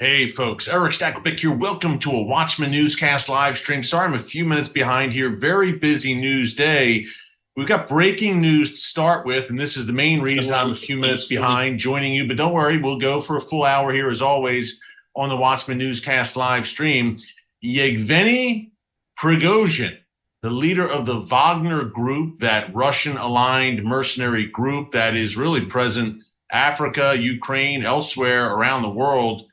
Hey, folks. Eric Stakelbeck here. Welcome to a Watchman Newscast live stream. Sorry, I'm a few minutes behind here. Very busy news day. We've got breaking news to start with, and this is the main reason I'm a few minutes behind joining you. But don't worry, we'll go for a full hour here, as always, on the Watchman Newscast live stream. Yevgeny Prigozhin, the leader of the Wagner Group, that Russian-aligned mercenary group that is really present Africa, Ukraine, elsewhere around the world,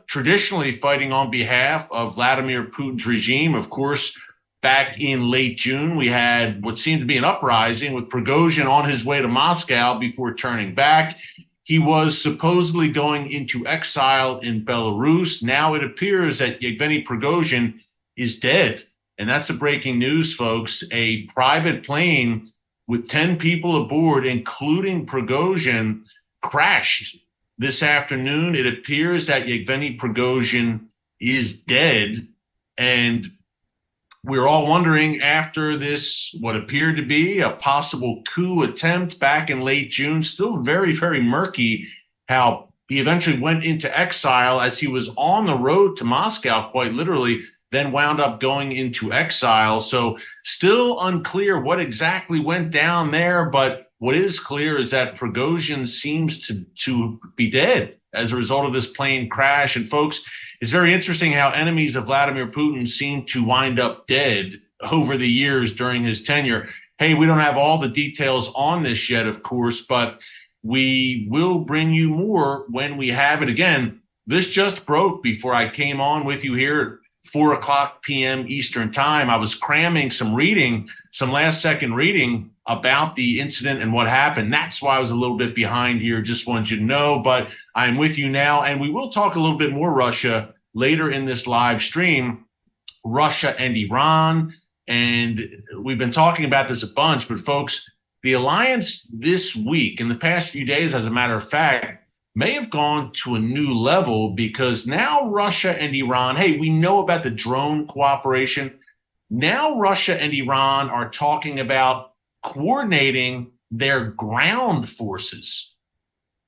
traditionally fighting on behalf of Vladimir Putin's regime. Of course, back in late June, we had what seemed to be an uprising with Prigozhin on his way to Moscow before turning back. He was supposedly going into exile in Belarus. Now it appears that Yevgeny Prigozhin is dead. And that's the breaking news, folks. A private plane with 10 people aboard, including Prigozhin, crashed this afternoon. It appears that Yevgeny Prigozhin is dead. And we're all wondering, after this, what appeared to be a possible coup attempt back in late June, still very, very murky how he eventually went into exile as he was on the road to Moscow, quite literally, then wound up going into exile. So still unclear what exactly went down there, but what is clear is that Prigozhin seems to be dead as a result of this plane crash. And folks, it's very interesting how enemies of Vladimir Putin seem to wind up dead over the years during his tenure. Hey, we don't have all the details on this yet, of course, but we will bring you more when we have it. Again, this just broke before I came on with you here at 4:00 p.m. Eastern time. I was cramming some reading, some last second reading about the incident and what happened. That's why I was a little bit behind here. Just wanted you to know, but I'm with you now. And we will talk a little bit more Russia later in this live stream, Russia and Iran. And we've been talking about this a bunch, but folks, the alliance this week, in the past few days, as a matter of fact, may have gone to a new level, because now Russia and Iran, hey, we know about the drone cooperation. Now Russia and Iran are talking about coordinating their ground forces.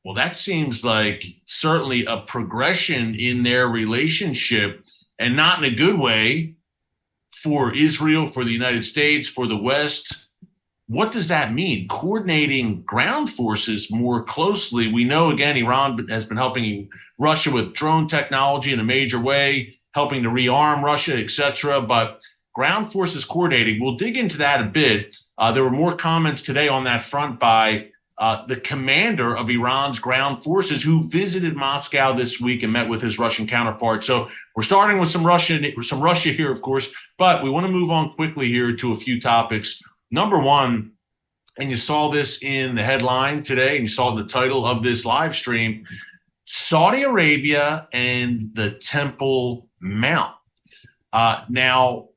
Well, that seems like certainly a progression in their relationship, and not in a good way for Israel, for the United States, for the West. What does that mean? Coordinating ground forces more closely. We know, again, Iran has been helping Russia with drone technology in a major way, helping to rearm Russia, etc. But ground forces coordinating, we'll dig into that a bit. There were more comments today on that front by the commander of Iran's ground forces, who visited Moscow this week and met with his Russian counterpart. So we're starting with some Russia here, of course, but we want to move on quickly here to a few topics. Number one, and you saw this in the headline today, and you saw the title of this live stream, Saudi Arabia and the Temple Mount. Now,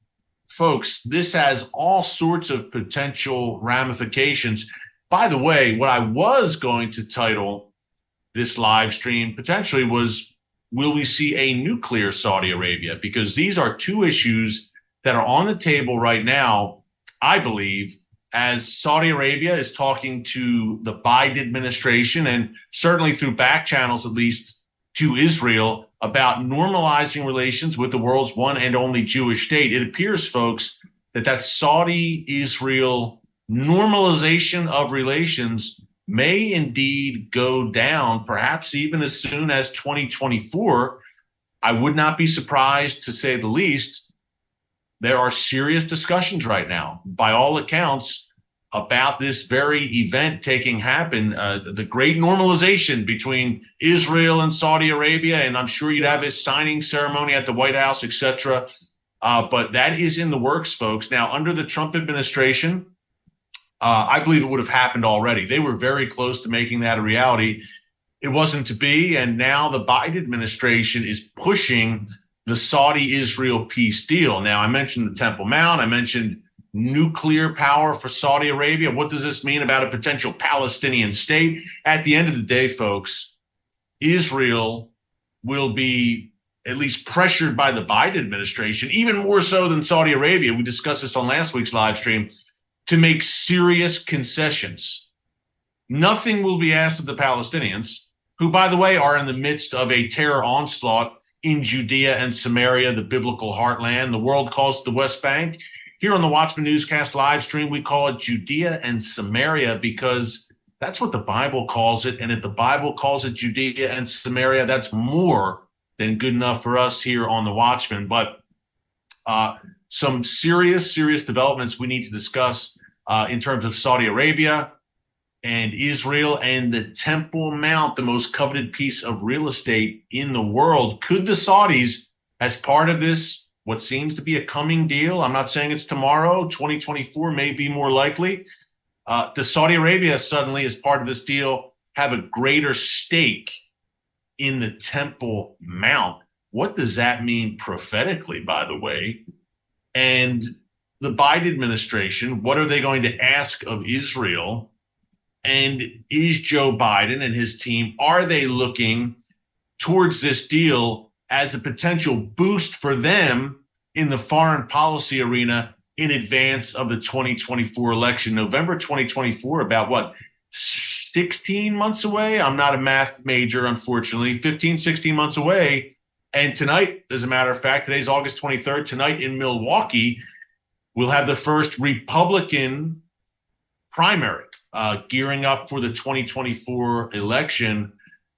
folks, this has all sorts of potential ramifications. By the way, what I was going to title this live stream potentially was, will we see a nuclear Saudi Arabia? Because these are two issues that are on the table right now, I believe, as Saudi Arabia is talking to the Biden administration, and certainly through back channels, at least, to Israel, about normalizing relations with the world's one and only Jewish state. It appears, folks, that Saudi-Israel normalization of relations may indeed go down, perhaps even as soon as 2024. I would not be surprised, to say the least. There are serious discussions right now, by all accounts, about this very event happen, the great normalization between Israel and Saudi Arabia. And I'm sure you'd have this signing ceremony at the White House, etc. But that is in the works, folks. Now, under the Trump administration, I believe it would have happened already. They were very close to making that a reality. It wasn't to be. And now the Biden administration is pushing the Saudi-Israel peace deal. Now, I mentioned the Temple Mount. I mentioned nuclear power for Saudi Arabia. What does this mean about a potential Palestinian state? At the end of the day, folks, Israel will be at least pressured by the Biden administration, even more so than Saudi Arabia. We discussed this on last week's live stream, to make serious concessions. Nothing will be asked of the Palestinians, who, by the way, are in the midst of a terror onslaught in Judea and Samaria, the biblical heartland. The world calls it the West Bank. Here on the Watchman Newscast live stream, we call it Judea and Samaria because that's what the Bible calls it. And if the Bible calls it Judea and Samaria, that's more than good enough for us here on the Watchman. But some serious developments we need to discuss in terms of Saudi Arabia and Israel and the Temple Mount, the most coveted piece of real estate in the world. Could the Saudis, as part of this, what seems to be a coming deal, I'm not saying it's tomorrow, 2024 may be more likely, does Saudi Arabia suddenly, as part of this deal, have a greater stake in the Temple Mount? What does that mean prophetically, by the way? And the Biden administration, what are they going to ask of Israel? And is Joe Biden and his team, are they looking towards this deal as a potential boost for them in the foreign policy arena in advance of the 2024 election? November 2024, about 16 months away? I'm not a math major, unfortunately. 15, 16 months away. And tonight, as a matter of fact, today's August 23rd, tonight in Milwaukee, we'll have the first Republican primary gearing up for the 2024 election.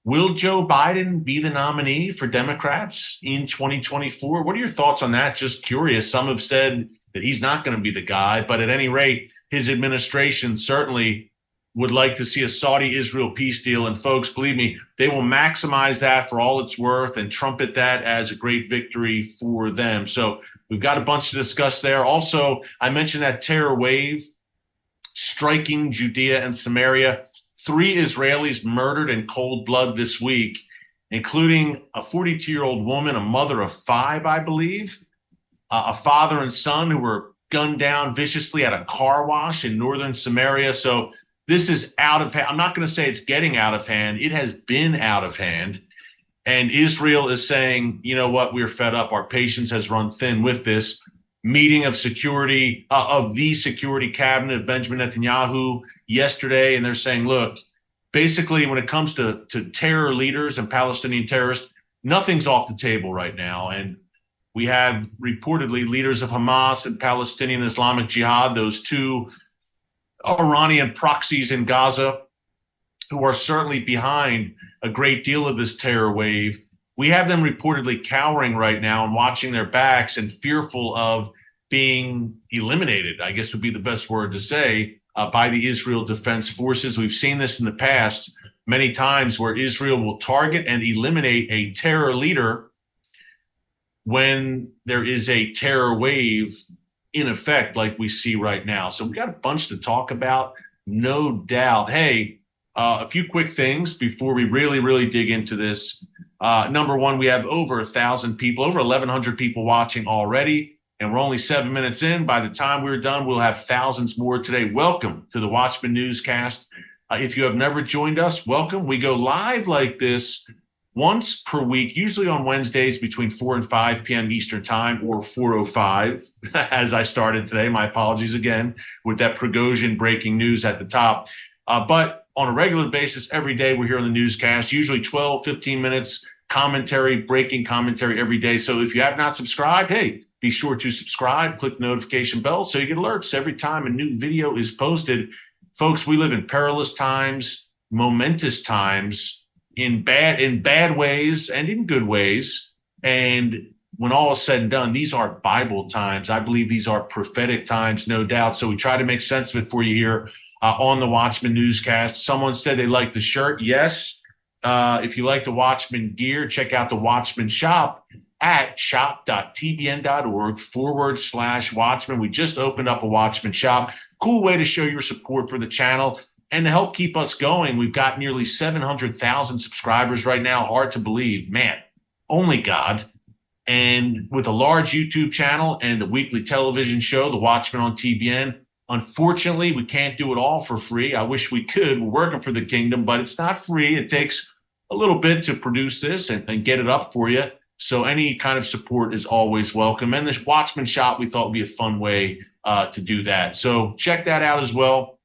Will Joe Biden be the nominee for Democrats in 2024? What are your thoughts on that? Just curious. Some have said that he's not going to be the guy, but at any rate, his administration certainly would like to see a Saudi-Israel peace deal. And folks, believe me, they will maximize that for all it's worth and trumpet that as a great victory for them. So we've got a bunch to discuss there. Also, I mentioned that terror wave striking Judea and Samaria. 3 Israelis murdered in cold blood this week, including a 42-year-old woman, a mother of 5, I believe, a father and son who were gunned down viciously at a car wash in northern Samaria. So this is out of hand. I'm not going to say it's getting out of hand. It has been out of hand. And Israel is saying, you know what, we're fed up. Our patience has run thin with this. Meeting of security of the security cabinet of Benjamin Netanyahu yesterday. And they're saying, look, basically when it comes to terror leaders and Palestinian terrorists, nothing's off the table right now. And we have reportedly leaders of Hamas and Palestinian Islamic Jihad, those 2 Iranian proxies in Gaza, who are certainly behind a great deal of this terror wave. We have them reportedly cowering right now and watching their backs and fearful of being eliminated, I guess would be the best word to say, by the Israel Defense Forces. We've seen this in the past many times where Israel will target and eliminate a terror leader when there is a terror wave in effect like we see right now. So we've got a bunch to talk about, no doubt. Hey, a few quick things before we really dig into this. Number one, we have over 1,000 people, over 1,100 people watching already, and we're only 7 minutes in. By the time we're done, we'll have thousands more today. Welcome to the Watchman Newscast. If you have never joined us, welcome. We go live like this once per week, usually on Wednesdays between 4 and 5 p.m. Eastern Time, or 4:05, as I started today. My apologies again with that Prigozhin breaking news at the top. But on a regular basis, every day we're here on the newscast, usually 12, 15 minutes, commentary, breaking commentary every day. So if you have not subscribed, hey, be sure to subscribe, click the notification bell so you get alerts every time a new video is posted. Folks, we live in perilous times, momentous times, in bad ways and in good ways. And when all is said and done, these are Bible times. I believe these are prophetic times, no doubt. So we try to make sense of it for you here on the Watchman Newscast. Someone said they like the shirt. Yes. If you like the Watchman gear, check out the Watchman shop at shop.tbn.org/Watchman. We just opened up a Watchman shop. Cool way to show your support for the channel and to help keep us going. We've got nearly 700,000 subscribers right now. Hard to believe, man, only God. And with a large YouTube channel and a weekly television show, The Watchman on TBN, unfortunately, we can't do it all for free. I wish we could. We're working for the kingdom, but it's not free. It takes a little bit to produce this and get it up for you. So any kind of support is always welcome. And this Watchman shop, we thought would be a fun way to do that. So check that out as well.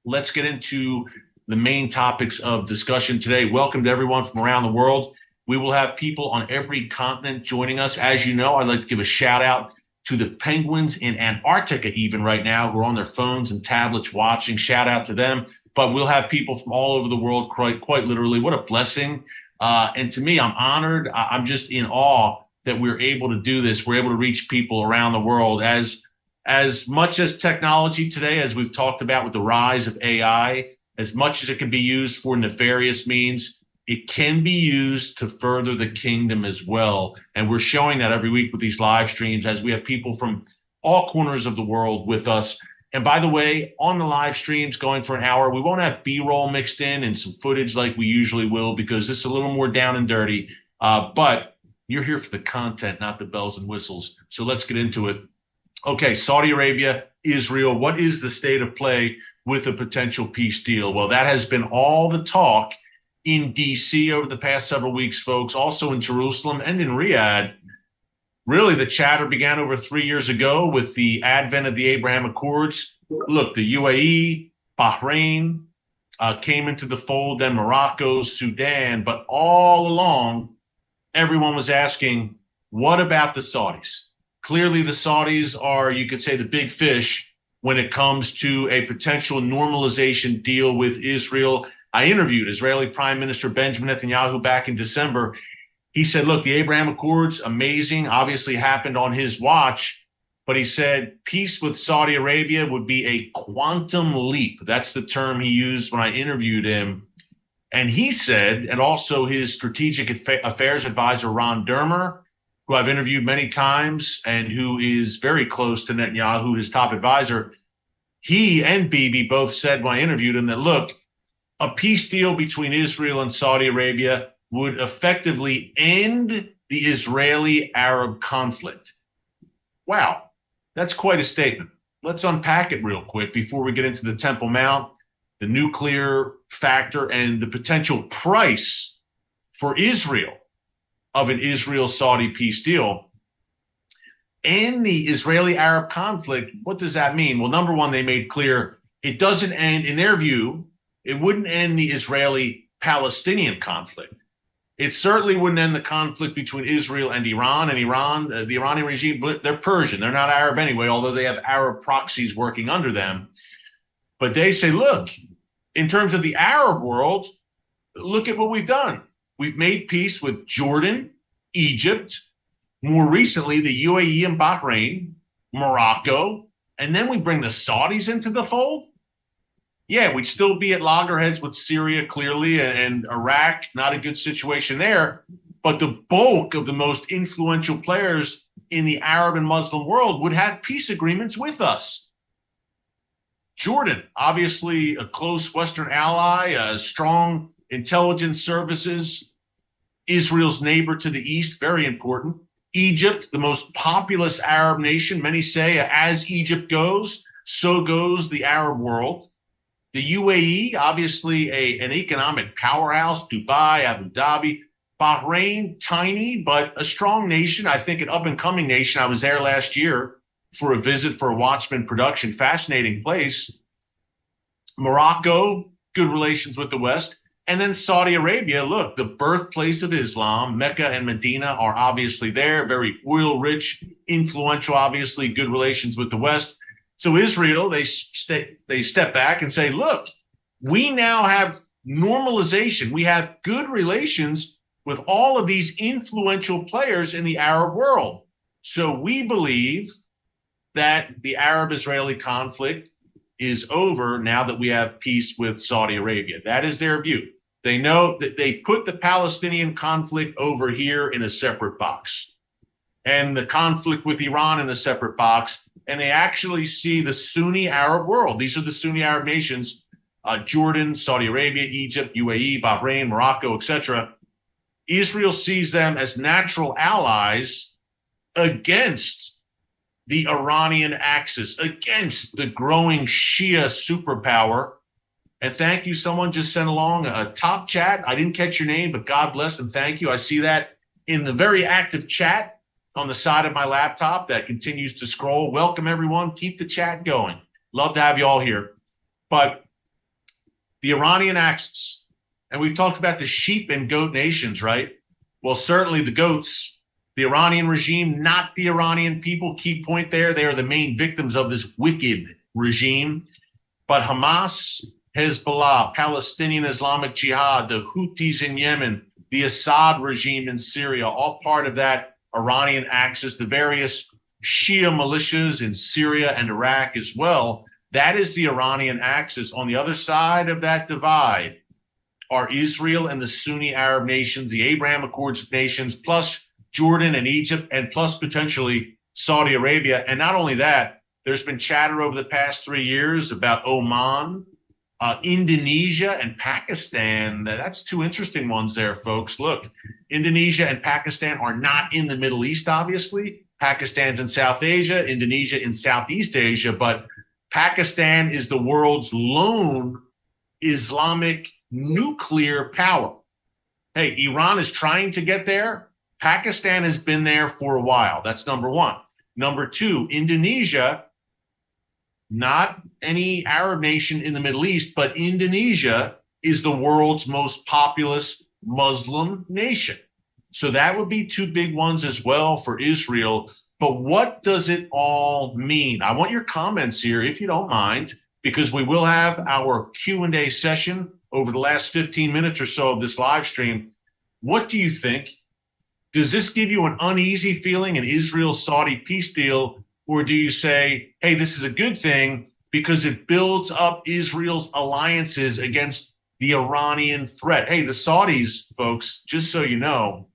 Let's get into the main topics of discussion today. Welcome to everyone from around the world. We will have people on every continent joining us. As you know, I'd like to give a shout out to the penguins in Antarctica even right now who are on their phones and tablets watching. Shout out to them. But we'll have people from all over the world, quite literally. What a blessing. And to me, I'm honored. I'm just in awe that we're able to do this. We're able to reach people around the world. As much as technology today, as we've talked about with the rise of AI, as much as it can be used for nefarious means, it can be used to further the kingdom as well. And we're showing that every week with these live streams as we have people from all corners of the world with us. And by the way, on the live streams going for an hour, we won't have B-roll mixed in and some footage like we usually will, because this is a little more down and dirty. But you're here for the content, not the bells and whistles. So let's get into it. Okay, Saudi Arabia, Israel, what is the state of play with a potential peace deal? Well, that has been all the talk in D.C. over the past several weeks, folks, also in Jerusalem and in Riyadh. Really, the chatter began over 3 years ago with the advent of the Abraham Accords. Look, the UAE, Bahrain came into the fold, then Morocco, Sudan, but all along, everyone was asking, what about the Saudis? Clearly, the Saudis are, you could say, the big fish when it comes to a potential normalization deal with Israel. I interviewed Israeli Prime Minister Benjamin Netanyahu back in December. He said, look, the Abraham Accords, amazing, obviously happened on his watch. But he said peace with Saudi Arabia would be a quantum leap. That's the term he used when I interviewed him. And he said, and also his strategic affairs advisor, Ron Dermer, who I've interviewed many times and who is very close to Netanyahu, his top advisor, he and Bibi both said when I interviewed him that, look, a peace deal between Israel and Saudi Arabia would effectively end the Israeli-Arab conflict. Wow, that's quite a statement. Let's unpack it real quick before we get into the Temple Mount, the nuclear factor, and the potential price for Israel of an Israel-Saudi peace deal. And the Israeli-Arab conflict, what does that mean? Well, number one, they made clear it doesn't end, in their view, it wouldn't end the Israeli-Palestinian conflict. It certainly wouldn't end the conflict between Israel and Iran. And Iran, the Iranian regime, they're Persian. They're not Arab anyway, although they have Arab proxies working under them. But they say, look, in terms of the Arab world, look at what we've done. We've made peace with Jordan, Egypt, more recently the UAE and Bahrain, Morocco, and then we bring the Saudis into the fold. Yeah, we'd still be at loggerheads with Syria, clearly, and Iraq, not a good situation there. But the bulk of the most influential players in the Arab and Muslim world would have peace agreements with us. Jordan, obviously a close Western ally, strong intelligence services. Israel's neighbor to the east, very important. Egypt, the most populous Arab nation. Many say as Egypt goes, so goes the Arab world. The UAE, obviously an economic powerhouse, Dubai, Abu Dhabi. Bahrain, tiny, but a strong nation. I think an up-and-coming nation. I was there last year for a visit for a Watchmen production. Fascinating place. Morocco, good relations with the West. And then Saudi Arabia, look, the birthplace of Islam, Mecca and Medina are obviously there. Very oil-rich, influential, obviously good relations with the West. So Israel, they step back and say, look, we now have normalization. We have good relations with all of these influential players in the Arab world. So we believe that the Arab-Israeli conflict is over now that we have peace with Saudi Arabia. That is their view. They know that they put the Palestinian conflict over here in a separate box and the conflict with Iran in a separate box. And they actually see the Sunni Arab world. These are the Sunni Arab nations, Jordan, Saudi Arabia, Egypt, UAE, Bahrain, Morocco, etc. Israel sees them as natural allies against the Iranian axis, against the growing Shia superpower. And thank you. Someone just sent along a top chat. I didn't catch your name, but God bless and thank you. I see that in the very active chat on the side of my laptop that continues to scroll. Welcome, everyone. Keep the chat going. Love to have you all here. But the Iranian axis. And we've talked about the sheep and goat nations, right? Well, certainly the goats, the Iranian regime, not the Iranian people. Key point there. They are the main victims of this wicked regime. But Hamas, Hezbollah, Palestinian Islamic Jihad, the Houthis in Yemen, the Assad regime in Syria, all part of that Iranian axis, the various Shia militias in Syria and Iraq as well. That is the Iranian axis. On the other side of that divide are Israel and the Sunni Arab nations, the Abraham Accords nations, plus Jordan and Egypt, and plus potentially Saudi Arabia. And not only that, there's been chatter over the past 3 years about Oman, Indonesia, and Pakistan. That's two interesting ones there, folks. Look, Indonesia and Pakistan are not in the Middle East, obviously. Pakistan's in South Asia, Indonesia in Southeast Asia, but Pakistan is the world's lone Islamic nuclear power. Hey, Iran is trying to get there. Pakistan has been there for a while. That's number one. Number two, Indonesia, not any Arab nation in the Middle East, but Indonesia is the world's most populous Muslim nation. So that would be two big ones as well for Israel. But what does it all mean? I want your comments here, if you don't mind, because we will have our Q&A session over the last 15 minutes or so of this live stream. What do you think? Does this give you an uneasy feeling, an Israel-Saudi peace deal, or do you say, hey, this is a good thing because it builds up Israel's alliances against the Iranian threat? Hey, the Saudis, folks, just so you know,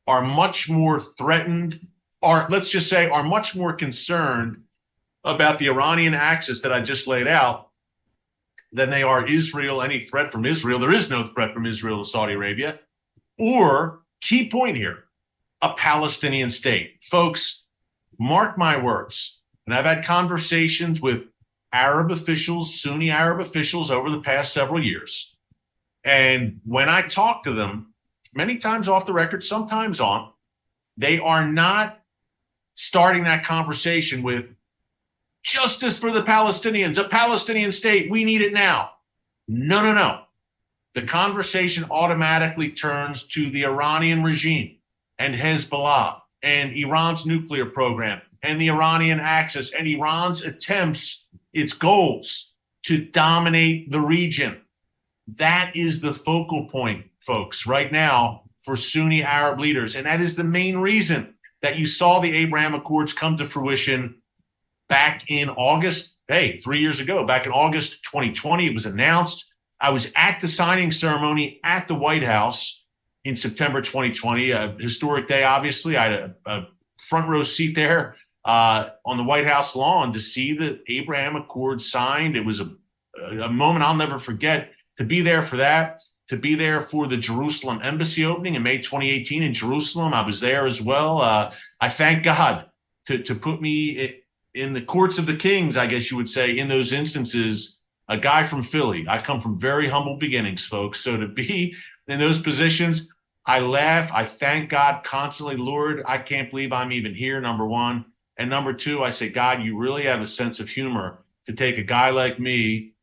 are much more threatened, or let's just say are much more concerned about the Iranian axis that I just laid out than they are Israel, any threat from Israel. There is no threat from Israel to Saudi Arabia. Or, key point here, a Palestinian state. Folks, mark my words, and I've had conversations with Arab officials, Sunni Arab officials over the past several years. And when I talk to them, many times off the record, sometimes on, they are not starting that conversation with justice for the Palestinians, a Palestinian state, we need it now. No, no, no. The conversation automatically turns to the Iranian regime and Hezbollah and Iran's nuclear program and the Iranian axis and Iran's attempts, its goals to dominate the region. That is the focal point, folks, right now for Sunni Arab leaders. And that is the main reason that you saw the Abraham Accords come to fruition back in August, 3 years ago, back in August 2020. It was announced. I was at the signing ceremony at the White House in September 2020, a historic day, obviously. I had a front row seat there on the White House lawn to see the Abraham Accords signed. It was a moment I'll never forget, to be there for that, to be there for the Jerusalem embassy opening in May 2018 in Jerusalem. I was there as well. I thank God to put me in the courts of the kings, I guess you would say, in those instances. A guy from Philly. I come from very humble beginnings, folks. So to be in those positions, I laugh. I thank God constantly. Lord, I can't believe I'm even here, number one. And number two, I say, God, you really have a sense of humor to take a guy like me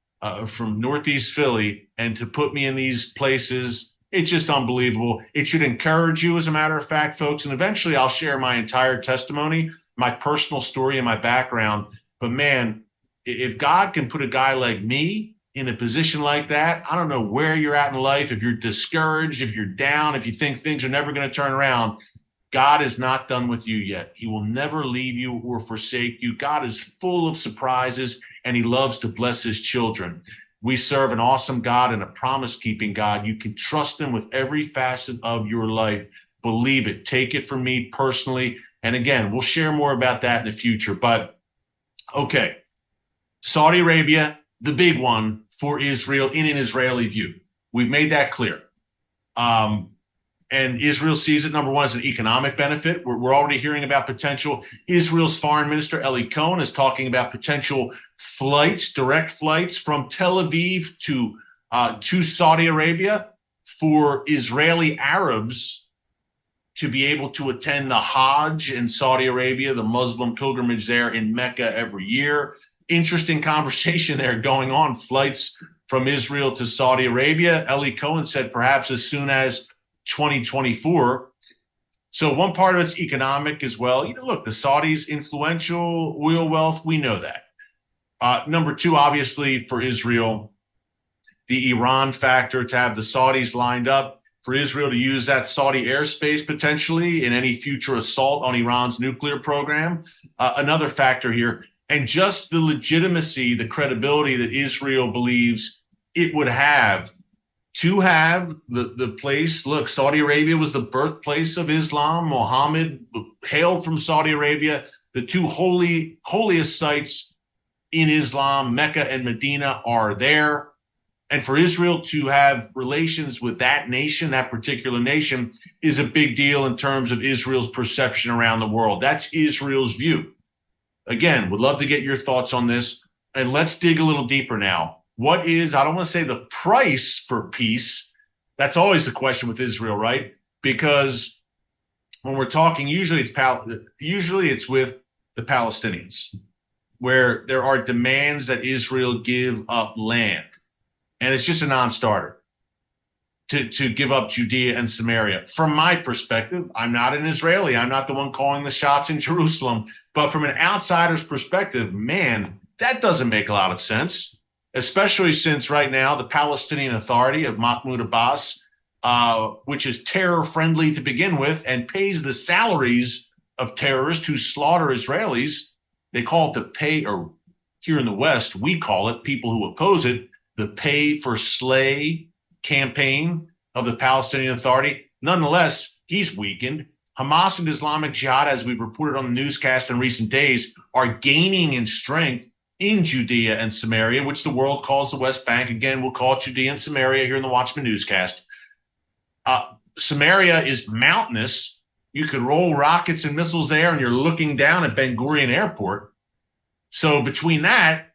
from Northeast Philly and to put me in these places. It's just unbelievable. It should encourage you, as a matter of fact, folks. And eventually I'll share my entire testimony, my personal story and my background. But man, if God can put a guy like me in a position like that, I don't know where you're at in life. If you're discouraged, if you're down, if you think things are never going to turn around, God is not done with you yet. He will never leave you or forsake you. God is full of surprises, and he loves to bless his children. We serve an awesome God and a promise-keeping God. You can trust him with every facet of your life. Believe it. Take it from me personally. And again, we'll share more about that in the future. But, okay. Saudi Arabia, the big one for Israel in an Israeli view. We've made that clear. And Israel sees it, number one, as an economic benefit. We're already hearing about potential. Israel's foreign minister, Eli Cohen, is talking about potential flights, direct flights from Tel Aviv to Saudi Arabia for Israeli Arabs to be able to attend the Hajj in Saudi Arabia, the Muslim pilgrimage there in Mecca every year. Interesting conversation there going on. Flights from Israel to Saudi Arabia. Eli Cohen said perhaps as soon as 2024. So one part of it's economic as well. Look, the Saudis, influential oil wealth, we know that. Number two, obviously, for Israel, the Iran factor, to have the Saudis lined up for Israel to use that Saudi airspace potentially in any future assault on Iran's nuclear program. Another factor here, and just the legitimacy, the credibility that Israel believes it would have to have the place. Look, Saudi Arabia was the birthplace of Islam. Muhammad hailed from Saudi Arabia. The two holiest sites in Islam, Mecca and Medina, are there. And for Israel to have relations with that nation, that particular nation, is a big deal in terms of Israel's perception around the world. That's Israel's view. Again, would love to get your thoughts on this. And let's dig a little deeper now. What is, I don't want to say the price for peace. That's always the question with Israel, right? Because when we're talking, usually it's with the Palestinians, where there are demands that Israel give up land. And it's just a non-starter to give up Judea and Samaria. From my perspective, I'm not an Israeli. I'm not the one calling the shots in Jerusalem. But from an outsider's perspective, man, that doesn't make a lot of sense, especially since right now the Palestinian Authority of Mahmoud Abbas, which is terror-friendly to begin with and pays the salaries of terrorists who slaughter Israelis. They call it the pay, or here in the West, we call it, people who oppose it, the pay for slay campaign of the Palestinian Authority. Nonetheless, he's weakened. Hamas and Islamic Jihad, as we've reported on the newscast in recent days, are gaining in strength in Judea and Samaria, which the world calls the West Bank. Again, we'll call it Judea and Samaria here in the Watchman newscast. Samaria is mountainous. You could roll rockets and missiles there, and you're looking down at Ben Gurion Airport. So between that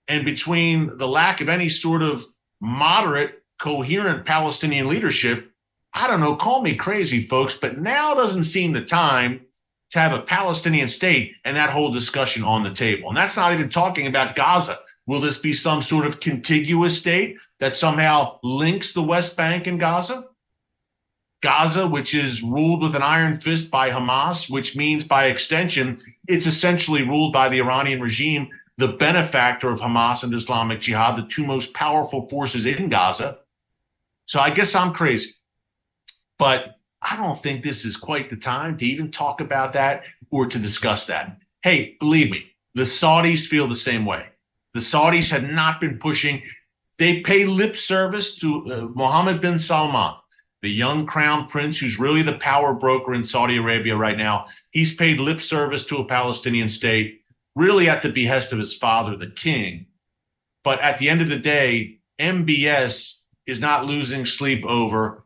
and between the lack of any sort of moderate, coherent Palestinian leadership, I don't know, call me crazy, folks, but now doesn't seem the time to have a Palestinian state and that whole discussion on the table. And that's not even talking about Gaza. Will this be some sort of contiguous state that somehow links the West Bank and Gaza? Gaza, which is ruled with an iron fist by Hamas, which means by extension, it's essentially ruled by the Iranian regime, the benefactor of Hamas and Islamic Jihad, the two most powerful forces in Gaza. So I guess I'm crazy, but I don't think this is quite the time to even talk about that or to discuss that. Hey, believe me, the Saudis feel the same way. The Saudis had not been pushing. They pay lip service to Mohammed bin Salman, the young crown prince who's really the power broker in Saudi Arabia right now. He's paid lip service to a Palestinian state, really at the behest of his father, the king. But at the end of the day, MBS is not losing sleep over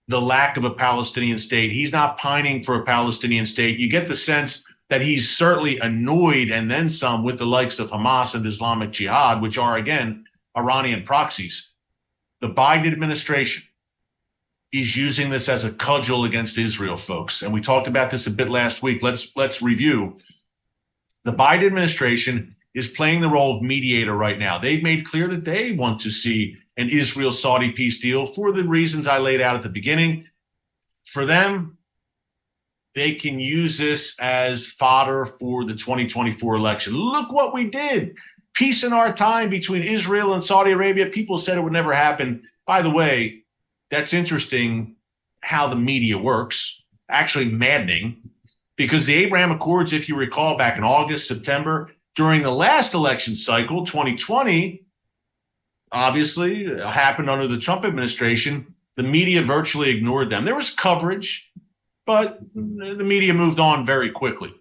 the lack of a Palestinian state. He's not pining for a Palestinian state. You get the sense that he's certainly annoyed and then some with the likes of Hamas and Islamic Jihad, which are, again, Iranian proxies. The Biden administration is using this as a cudgel against Israel, folks. And we talked about this a bit last week. Let's review. The Biden administration is playing the role of mediator right now. They've made clear that they want to see an Israel-Saudi peace deal for the reasons I laid out at the beginning. For them, they can use this as fodder for the 2024 election. Look what we did. Peace in our time between Israel and Saudi Arabia. People said it would never happen. By the way, that's interesting how the media works. Actually maddening. Because the Abraham Accords, if you recall, back in August, September, during the last election cycle, 2020, obviously happened under the Trump administration. The media virtually ignored them. There was coverage, but the media moved on very quickly.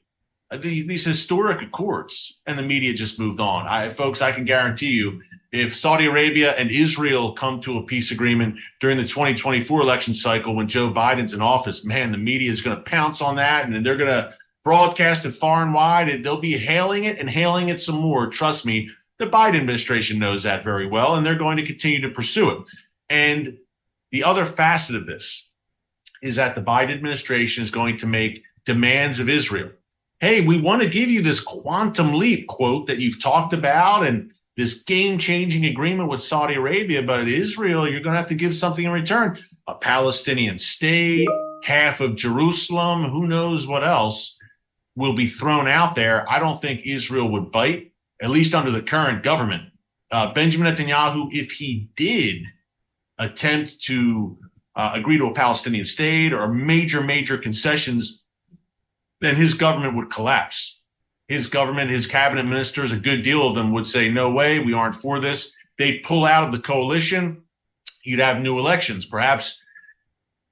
These historic accords, and the media just moved on. Folks, I can guarantee you, if Saudi Arabia and Israel come to a peace agreement during the 2024 election cycle when Joe Biden's in office, man, the media is going to pounce on that, and they're going to broadcast it far and wide, and they'll be hailing it and hailing it some more. Trust me, the Biden administration knows that very well, and they're going to continue to pursue it. And the other facet of this is that the Biden administration is going to make demands of Israel. Hey, we want to give you this quantum leap, quote, that you've talked about, and this game-changing agreement with Saudi Arabia, but Israel, you're going to have to give something in return. A Palestinian state, half of Jerusalem, who knows what else will be thrown out there. I don't think Israel would bite, at least under the current government. Benjamin Netanyahu, if he did attempt to agree to a Palestinian state or major concessions, then his government would collapse. His government, his cabinet ministers, a good deal of them would say, no way, we aren't for this. They'd pull out of the coalition. You'd have new elections. Perhaps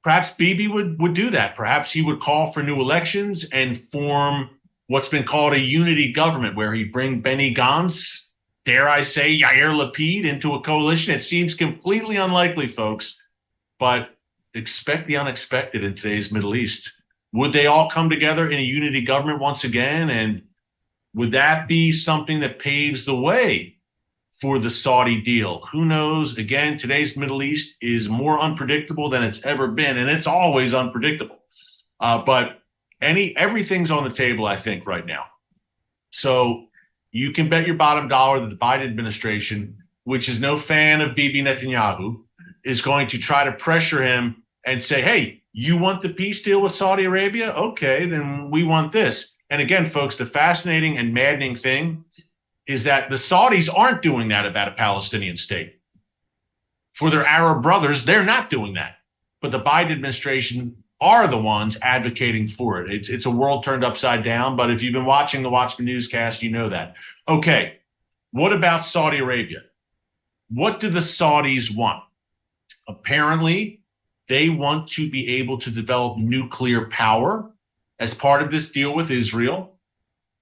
Bibi would do that. Perhaps he would call for new elections and form what's been called a unity government, where he'd bring Benny Gantz, dare I say, Yair Lapid into a coalition. It seems completely unlikely, folks, but expect the unexpected in today's Middle East. Would they all come together in a unity government once again? And would that be something that paves the way for the Saudi deal? Who knows? Again, today's Middle East is more unpredictable than it's ever been, and it's always unpredictable. But everything's on the table, I think, right now. So you can bet your bottom dollar that the Biden administration, which is no fan of Bibi Netanyahu, is going to try to pressure him and say, hey, you want the peace deal with Saudi Arabia? Okay, then we want this. And again, folks, the fascinating and maddening thing is that the Saudis aren't doing that about a Palestinian state. For their Arab brothers, they're not doing that. But the Biden administration are the ones advocating for it. It's a world turned upside down, but if you've been watching the Watchman newscast, you know that. Okay, what about Saudi Arabia? What do the Saudis want? Apparently, they want to be able to develop nuclear power as part of this deal with Israel.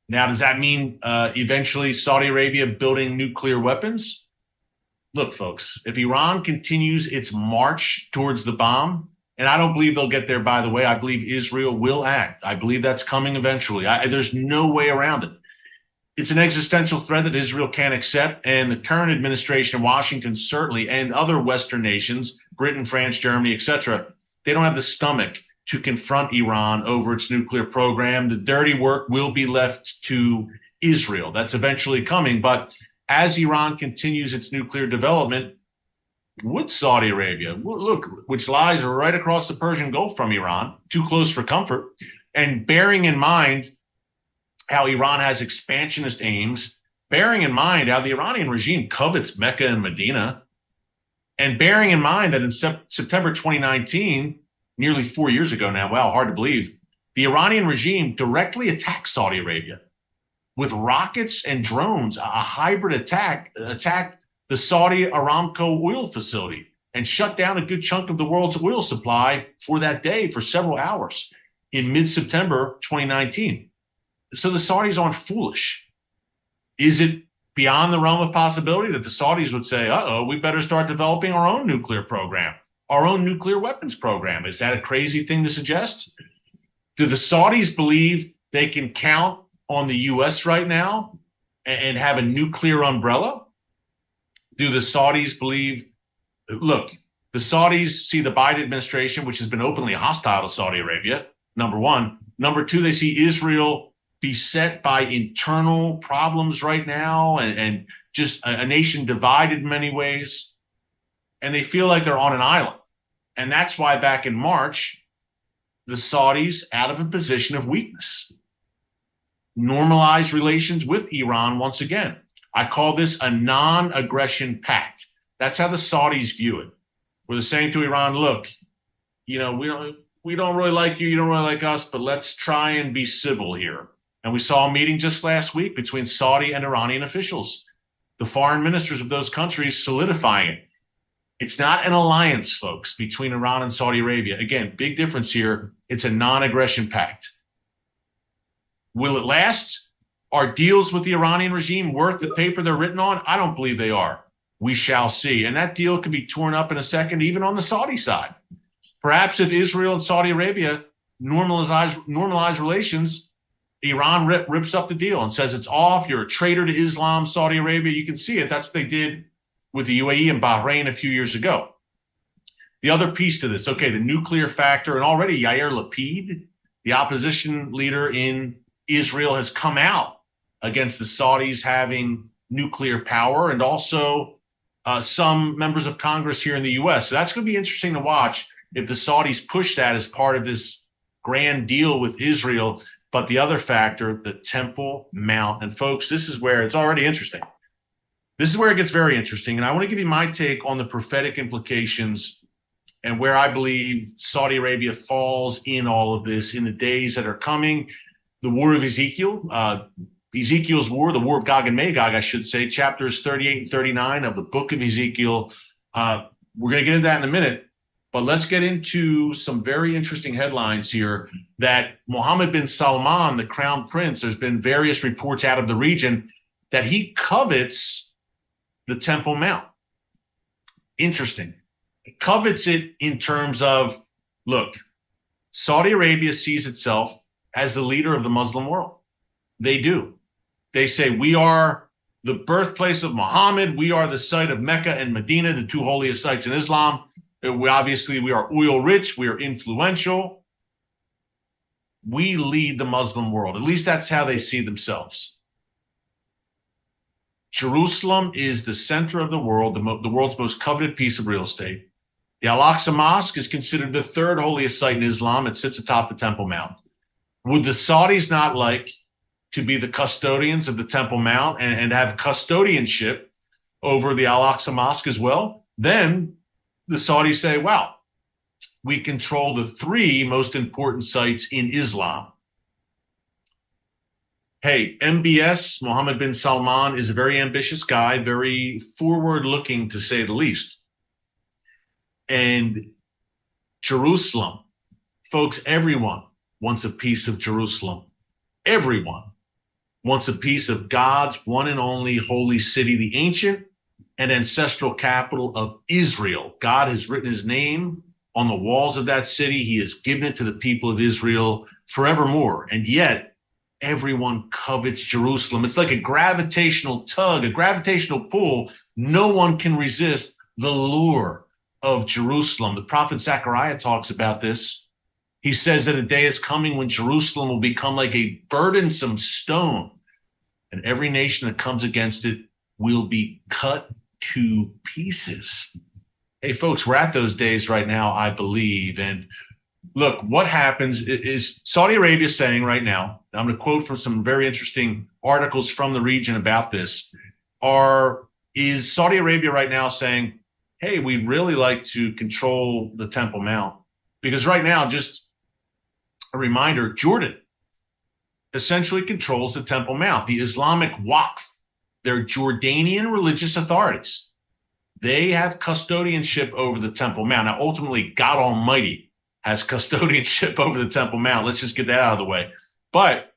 Now, does that mean eventually Saudi Arabia building nuclear weapons? Look, folks, if Iran continues its march towards the bomb, and I don't believe they'll get there, by the way, I believe Israel will act. I believe that's coming eventually. There's no way around it. It's an existential threat that Israel can't accept, and the current administration in Washington certainly, and other Western nations, Britain, France, Germany, etc., they don't have the stomach to confront Iran over its nuclear program. The dirty work will be left to Israel. That's eventually coming. But as Iran continues its nuclear development, would Saudi Arabia, look, which lies right across the Persian Gulf from Iran, too close for comfort, and bearing in mind how Iran has expansionist aims, bearing in mind how the Iranian regime covets Mecca and Medina, and bearing in mind that in September 2019, nearly 4 years ago now, wow, hard to believe, the Iranian regime directly attacked Saudi Arabia with rockets and drones. A hybrid attacked the Saudi Aramco oil facility and shut down a good chunk of the world's oil supply for that day for several hours in mid-September 2019. So the Saudis aren't foolish. Is it beyond the realm of possibility that the Saudis would say, we better start developing our own nuclear program, our own nuclear weapons program? Is that a crazy thing to suggest? Do the Saudis believe they can count on the U.S. right now and have a nuclear umbrella? Do the Saudis believe, look, the Saudis see the Biden administration, which has been openly hostile to Saudi Arabia, number one. Number two, they see Israel beset by internal problems right now and just a nation divided in many ways. And they feel like they're on an island. And that's why back in March, the Saudis, out of a position of weakness, normalized relations with Iran once again. I call this a non-aggression pact. That's how the Saudis view it. Where they're saying to Iran, look, we don't really like you, you don't really like us, but let's try and be civil here. And we saw a meeting just last week between Saudi and Iranian officials, the foreign ministers of those countries solidifying it. It's not an alliance, folks, between Iran and Saudi Arabia. Again, big difference here. It's a non-aggression pact. Will it last? Are deals with the Iranian regime worth the paper they're written on? I don't believe they are. We shall see. And that deal could be torn up in a second, even on the Saudi side. Perhaps if Israel and Saudi Arabia normalize relations, Iran rips up the deal and says it's off. You're a traitor to Islam, Saudi Arabia. You can see it. That's what they did with the UAE and Bahrain a few years ago. The other piece to this, okay, the nuclear factor, and already Yair Lapid, the opposition leader in Israel, has come out against the Saudis having nuclear power, and also some members of Congress here in the U.S. So that's going to be interesting to watch if the Saudis push that as part of this grand deal with Israel. But the other factor, the Temple Mount. And folks, this is where it's already interesting. This is where it gets very interesting. And I want to give you my take on the prophetic implications and where I believe Saudi Arabia falls in all of this in the days that are coming. The War of Ezekiel, Ezekiel's War, the War of Gog and Magog, I should say, chapters 38 and 39 of the book of Ezekiel. We're going to get into that in a minute, but let's get into some very interesting headlines here that Mohammed bin Salman, the crown prince, there's been various reports out of the region that he covets the Temple Mount. Interesting. He covets it in terms of, look, Saudi Arabia sees itself as the leader of the Muslim world. They do. They say, we are the birthplace of Muhammad. We are the site of Mecca and Medina, the two holiest sites in Islam. We are oil rich. We are influential. We lead the Muslim world. At least that's how they see themselves. Jerusalem is the center of the world, the world's most coveted piece of real estate. The Al-Aqsa Mosque is considered the third holiest site in Islam. It sits atop the Temple Mount. Would the Saudis not like to be the custodians of the Temple Mount and have custodianship over the Al-Aqsa Mosque as well? Then the Saudis say, wow, we control the three most important sites in Islam. Hey, MBS, Mohammed bin Salman, is a very ambitious guy, very forward-looking, to say the least. And Jerusalem, folks, everyone wants a piece of Jerusalem. Everyone wants a piece of God's one and only holy city, the ancient and ancestral capital of Israel. God has written his name on the walls of that city. He has given it to the people of Israel forevermore. And yet, everyone covets Jerusalem. It's like a gravitational tug, a gravitational pull. No one can resist the lure of Jerusalem. The prophet Zechariah talks about this. He says that a day is coming when Jerusalem will become like a burdensome stone, and every nation that comes against it will be cut to pieces. Hey, folks, we're at those days right now, I believe. And look, what happens is Saudi Arabia saying right now, I'm going to quote from some very interesting articles from the region about this, is Saudi Arabia right now saying, hey, we'd really like to control the Temple Mount? Because right now, just a reminder, Jordan essentially controls the Temple Mount. The Islamic Waqf, they're Jordanian religious authorities. They have custodianship over the Temple Mount. Now, ultimately, God Almighty has custodianship over the Temple Mount. Let's just get that out of the way. But,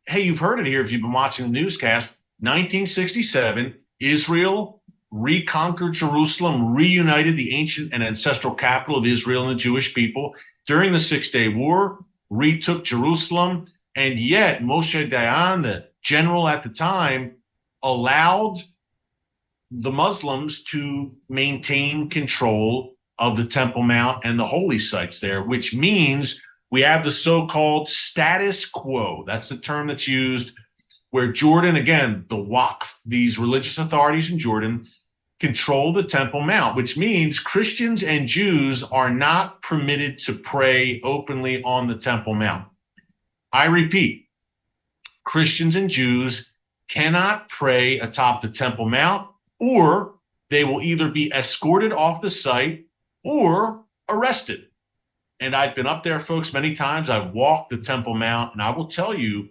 hey, you've heard it here if you've been watching the newscast. 1967, Israel reconquered Jerusalem, reunited the ancient and ancestral capital of Israel and the Jewish people. During the Six-Day War, retook Jerusalem. And yet, Moshe Dayan, the general at the time, allowed the Muslims to maintain control of the Temple Mount and the holy sites there, which means we have the so-called status quo. That's the term that's used, where Jordan, again, the Waqf, these religious authorities in Jordan, control the Temple Mount, which means Christians and Jews are not permitted to pray openly on the Temple Mount. I repeat, Christians and Jews cannot pray atop the Temple Mount, or they will either be escorted off the site or arrested. And I've been up there, folks, many times. I've walked the Temple Mount, and I will tell you,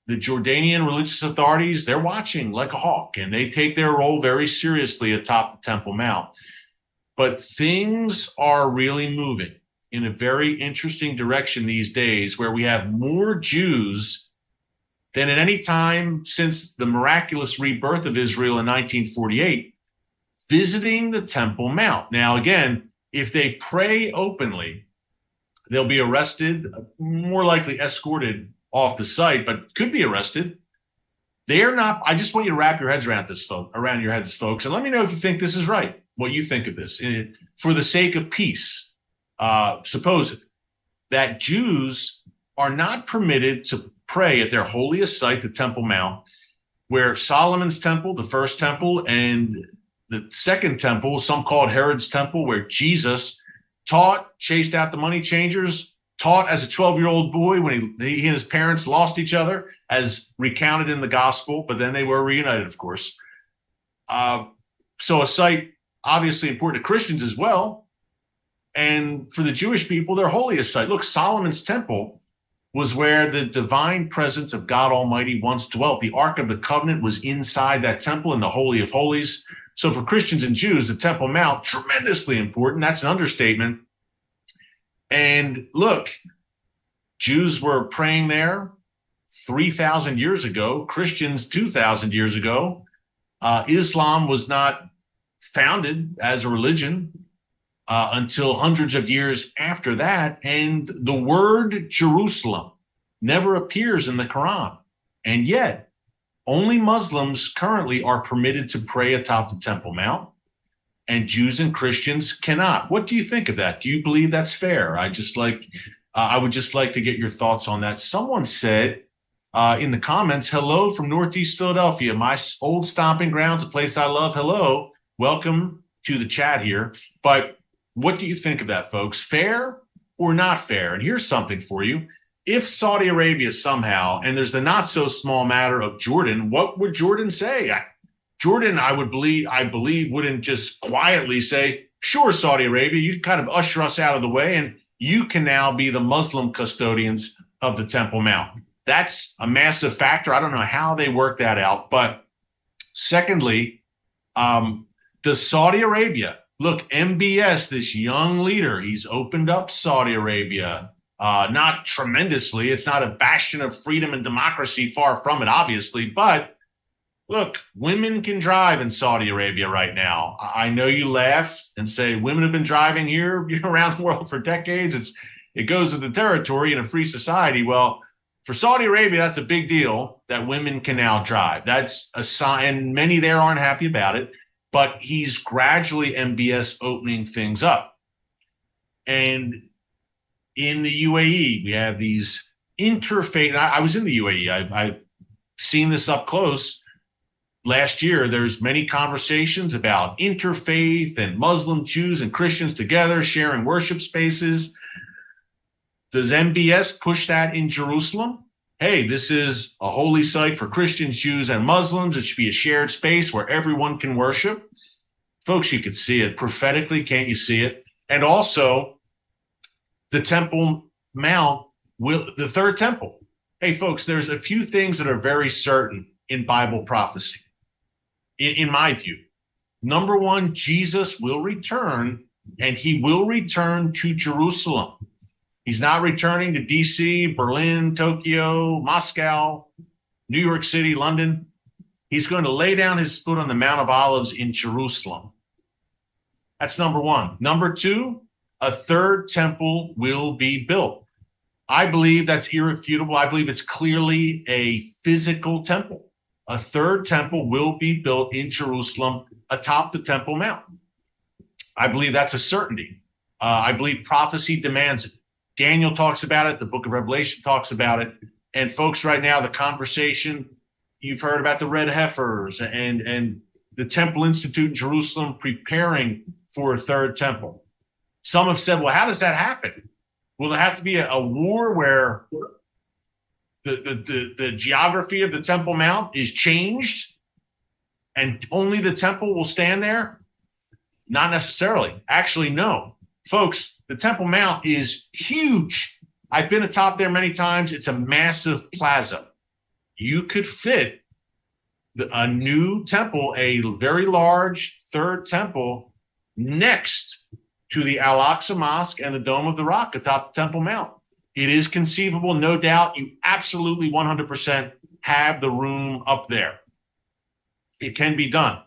the Jordanian religious authorities, they're watching like a hawk, and they take their role very seriously atop the Temple Mount. But things are really moving in a very interesting direction these days, where we have more Jews than at any time since the miraculous rebirth of Israel in 1948 visiting the Temple Mount. Now, again, if they pray openly, they'll be arrested, more likely escorted off the site, but could be arrested. They're not. I just want you to wrap your heads around this, around your heads, folks, and let me know if you think this is right, what you think of this. For the sake of peace, suppose it, that Jews are not permitted to pray at their holiest site, the Temple Mount, where Solomon's temple, the first temple, and the second temple, some called Herod's temple, where Jesus taught, chased out the money changers, taught as a 12-year-old boy when he and his parents lost each other, as recounted in the gospel, but then they were reunited, of course. So a site obviously important to Christians as well. And for the Jewish people, their holiest site. Look, Solomon's temple was where the divine presence of God Almighty once dwelt. The Ark of the Covenant was inside that temple in the Holy of Holies. So for Christians and Jews, the Temple Mount, tremendously important. That's an understatement. And look, Jews were praying there 3,000 years ago, Christians 2,000 years ago. Islam was not founded as a religion until hundreds of years after that. And the word Jerusalem never appears in the Quran. And yet, only Muslims currently are permitted to pray atop the Temple Mount, and Jews and Christians cannot. What do you think of that? Do you believe that's fair? I would just like to get your thoughts on that. Someone said in the comments, hello from Northeast Philadelphia, my old stomping grounds, a place I love. Hello, welcome to the chat here. But what do you think of that, folks? Fair or not fair? And here's something for you. If Saudi Arabia somehow, and there's the not so small matter of Jordan, what would Jordan say? Jordan, I believe, wouldn't just quietly say, sure, Saudi Arabia, you kind of usher us out of the way, and you can now be the Muslim custodians of the Temple Mount. That's a massive factor. I don't know how they work that out. But secondly, does Saudi Arabia, look, MBS, this young leader, he's opened up Saudi Arabia, not tremendously. It's not a bastion of freedom and democracy, far from it, obviously. But look, women can drive in Saudi Arabia right now. I know you laugh and say women have been driving here around the world for decades. It goes with the territory in a free society. Well, for Saudi Arabia, that's a big deal that women can now drive. That's a sign, and many there aren't happy about it. But he's gradually, MBS, opening things up. And in the UAE, we have these interfaith. I was in the UAE. I've seen this up close. Last year, there's many conversations about interfaith and Muslim, Jews, and Christians together sharing worship spaces. Does MBS push that in Jerusalem? Hey, this is a holy site for Christians, Jews, and Muslims. It should be a shared space where everyone can worship. Folks, you can see it prophetically. Can't you see it? And also, the Temple Mount, the third temple. Hey, folks, there's a few things that are very certain in Bible prophecy, in my view. Number one, Jesus will return, and he will return to Jerusalem. He's not returning to DC, Berlin, Tokyo, Moscow, New York City, London. He's going to lay down his foot on the Mount of Olives in Jerusalem. That's number one. Number two, a third temple will be built. I believe that's irrefutable. I believe it's clearly a physical temple. A third temple will be built in Jerusalem atop the Temple Mount. I believe that's a certainty. I believe prophecy demands it. Daniel talks about it. The book of Revelation talks about it. And folks, right now, the conversation, you've heard about the red heifers and the Temple Institute in Jerusalem preparing for a third temple. Some have said, well, how does that happen? Will there have to be a war where the geography of the Temple Mount is changed and only the temple will stand there? Not necessarily. Actually, no. Folks, the Temple Mount is huge. I've been atop there many times. It's a massive plaza. You could fit a new temple, a very large third temple, next to the Al-Aqsa Mosque and the Dome of the Rock atop the Temple Mount. It is conceivable, no doubt. You absolutely 100% have the room up there. It can be done.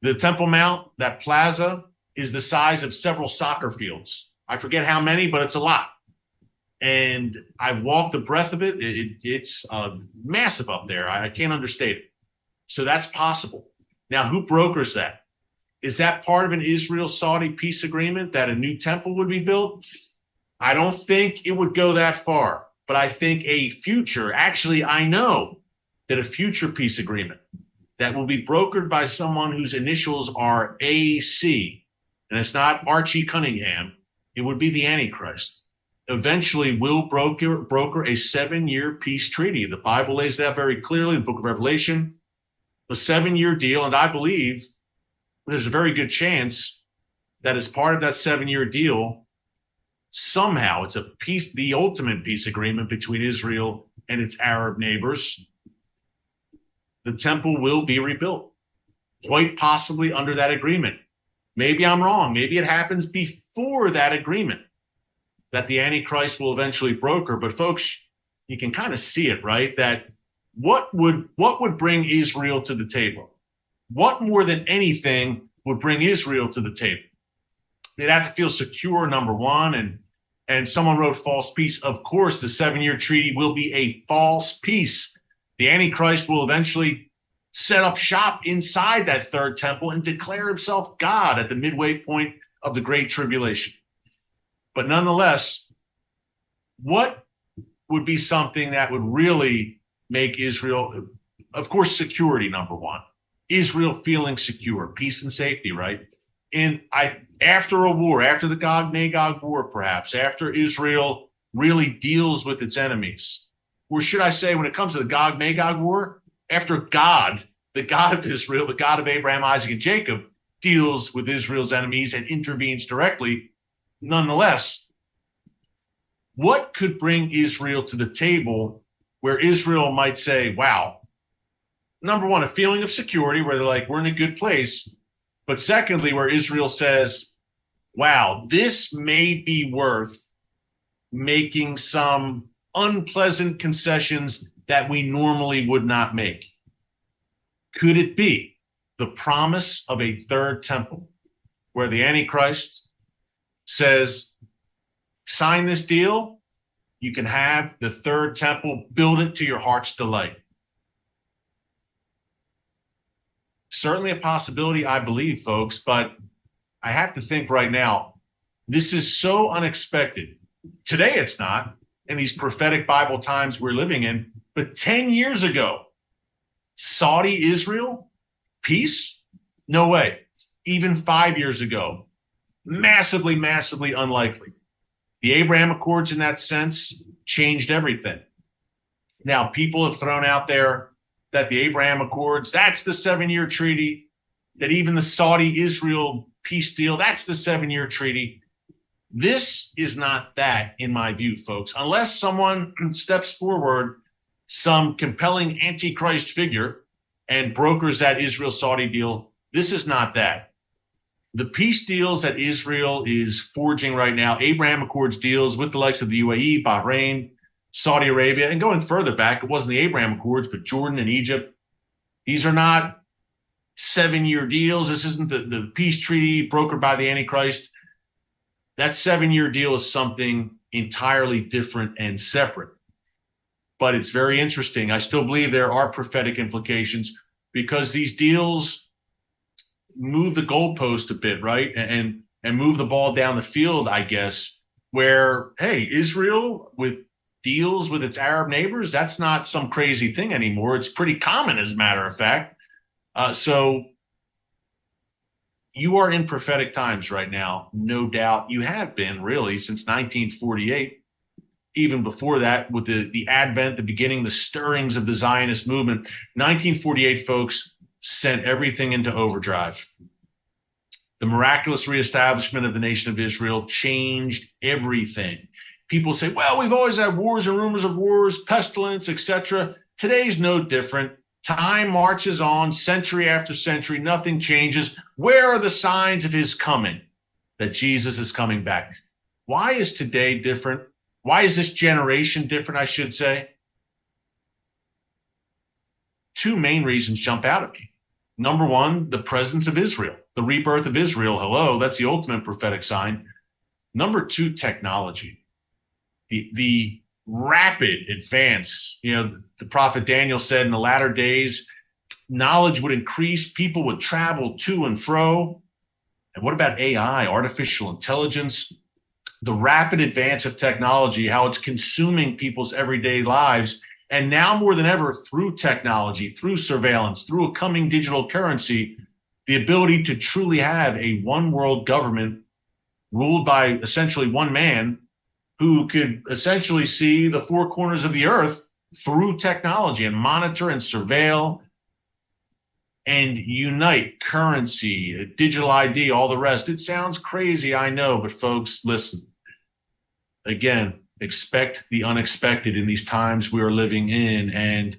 The Temple Mount, that plaza, is the size of several soccer fields. I forget how many, but it's a lot. And I've walked the breadth of it. It's massive up there. I can't understate it. So that's possible. Now, who brokers that? Is that part of an Israel-Saudi peace agreement that a new temple would be built? I don't think it would go that far. But I think a future, actually, I know that a future peace agreement that will be brokered by someone whose initials are AC. And it's not Archie Cunningham. It would be the Antichrist. Eventually will broker a 7-year peace treaty. The Bible lays that very clearly, the book of Revelation, a 7-year deal. And I believe there's a very good chance that as part of that 7-year deal, somehow it's a peace, the ultimate peace agreement between Israel and its Arab neighbors. The temple will be rebuilt, quite possibly under that agreement. Maybe I'm wrong. Maybe it happens before that agreement that the Antichrist will eventually broker. But folks, you can kind of see it, right? That what would bring Israel to the table? What more than anything would bring Israel to the table? They'd have to feel secure, number one. And someone wrote false peace. Of course, the 7-year treaty will be a false peace. The Antichrist will eventually set up shop inside that third temple and declare himself God at the midway point of the Great Tribulation. But nonetheless, what would be something that would really make Israel, of course, security, number one. Israel feeling secure, peace and safety, right? After a war, after the Gog-Magog war, perhaps, after Israel really deals with its enemies, or should I say, when it comes to the Gog-Magog war, after God, the God of Israel, the God of Abraham, Isaac, and Jacob, deals with Israel's enemies and intervenes directly, nonetheless, what could bring Israel to the table where Israel might say, wow, number one, a feeling of security where they're like, we're in a good place. But secondly, where Israel says, wow, this may be worth making some unpleasant concessions that we normally would not make. Could it be the promise of a third temple where the Antichrist says, sign this deal, you can have the third temple, build it to your heart's delight? Certainly a possibility, I believe, folks, but I have to think right now, this is so unexpected. Today it's not, in these prophetic Bible times we're living in, but 10 years ago, Saudi Israel, peace? No way. Even 5 years ago, massively, massively unlikely. The Abraham Accords in that sense changed everything. Now, people have thrown out there that the Abraham Accords, that's the 7-year treaty, that even the Saudi-Israel peace deal, that's the 7-year treaty. This is not that, in my view, folks. Unless someone steps forward, some compelling antichrist figure, and brokers that Israel-Saudi deal, this is not that. The peace deals that Israel is forging right now, Abraham Accords deals with the likes of the UAE, Bahrain, Saudi Arabia, and going further back, it wasn't the Abraham Accords, but Jordan and Egypt. These are not 7-year deals. This isn't the peace treaty brokered by the Antichrist. That 7-year deal is something entirely different and separate. But it's very interesting. I still believe there are prophetic implications because these deals move the goalpost a bit, right? And move the ball down the field, I guess, where, hey, Israel with deals with its Arab neighbors, that's not some crazy thing anymore. It's pretty common, as a matter of fact. So you are in prophetic times right now, no doubt. You have been really since 1948. Even before that, with the advent, the beginning, the stirrings of the Zionist movement, 1948, folks, sent everything into overdrive. The miraculous reestablishment of the nation of Israel changed everything. People say, well, we've always had wars and rumors of wars, pestilence, etc. Today's no different. Time marches on, century after century, nothing changes. Where are the signs of his coming? That Jesus is coming back. Why is today different? Why is this generation different, I should say? Two main reasons jump out at me. Number one, the presence of Israel, the rebirth of Israel. Hello, that's the ultimate prophetic sign. Number two, technology. The rapid advance. You know, the prophet Daniel said in the latter days, knowledge would increase, people would travel to and fro. And what about AI, artificial intelligence? The rapid advance of technology, how it's consuming people's everyday lives, And now more than ever, through technology, through surveillance, through a coming digital currency, the ability to truly have a one world government ruled by essentially one man who could essentially see the four corners of the earth through technology and monitor and surveil and unite currency, digital ID, all the rest. It sounds crazy, I know, but folks, listen. Again, expect the unexpected in these times we are living in, and